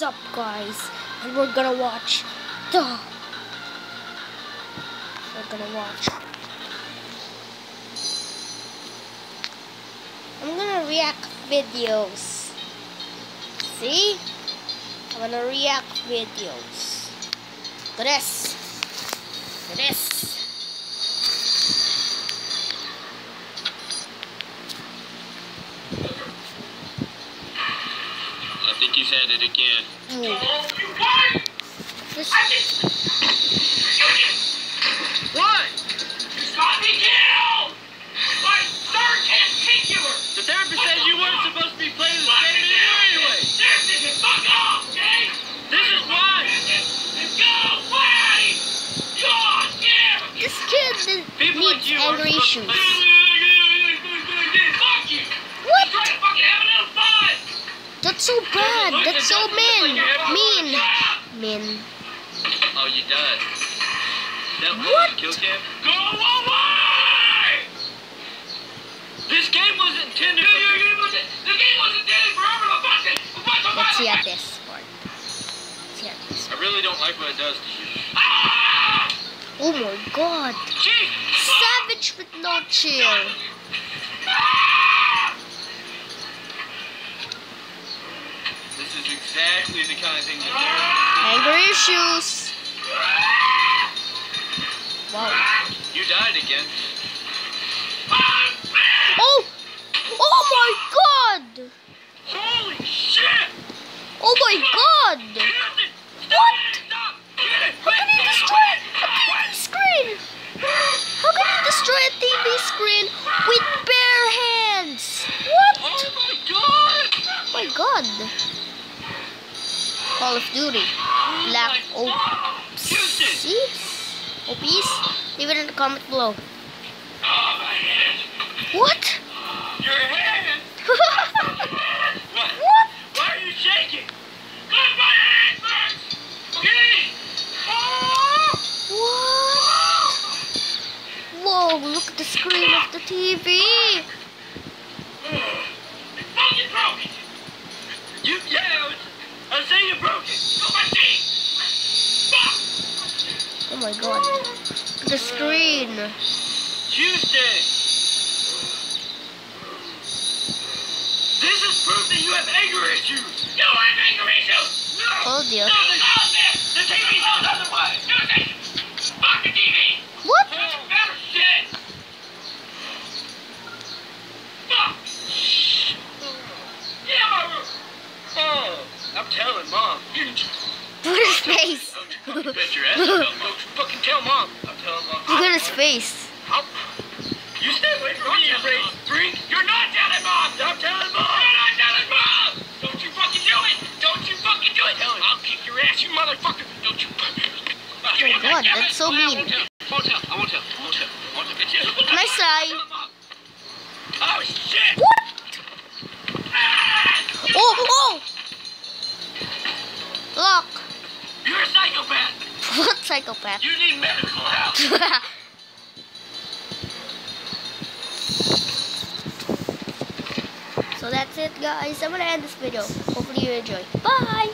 What's up, guys? And we're gonna watch I'm gonna react videos. See? I'm gonna react videos to this. I think you said it again. What? You got me killed! My third testicular! The therapist said you weren't supposed to be playing the same video anyway. This is fuck off, okay? This is why. Go away! God damn! This kid People needs like you aren't angry supposed to issues. play. Fuck you! What? Try to fucking have a little fun! That's so bad. That's so mean. Oh, you died. That was What? a kill cam? Go away! This game wasn't intended for The game wasn't intended for everyone to Let's see at this part. Let's see at this. I really don't like what it does to you. Oh my god. Gee! Savage with no chill. This is exactly the kind of thing that Anger issues. Wow. you died again. Oh! Oh my god! Holy shit! Oh my god! What? How can you destroy a TV screen? How can you destroy a TV screen with bare hands? What? Oh my god! Oh my god. Call of Duty. Black Ops. See? OPs? Leave it in the comment below. What? Your hand! What? What? Why are you shaking? Cause my hand hurts! Okay? What? Whoa, look at the screen of the TV. It's fucking broken! I say you broke it. Got my teeth! Fuck! Oh my god. Look at the screen. Tuesday. This is proof that you have anger issues. You have anger issues! No! Told you. No, the TV knows otherwise! Fuck the TV! What? That's better shit! Fuck! Get out of my room! Oh, I'm telling Mom. Look at his face. Fucking bet your ass off. Don't fucking tell Mom. I'm telling Mom. Look at his face. You stay away from me, you freak. You're not telling Mom! I'm telling Mom. You're not telling Mom! Don't you fucking do it! Don't you fucking do it! I'll kick your ass, you motherfucker! Don't you fucking... Oh my god, that's so mean. I won't tell. Nice eye. Oh, shit! What? Oh! Look. You're a psychopath! What psychopath? You need medical help! So that's it, guys. I'm gonna end this video. Hopefully you enjoy. Bye!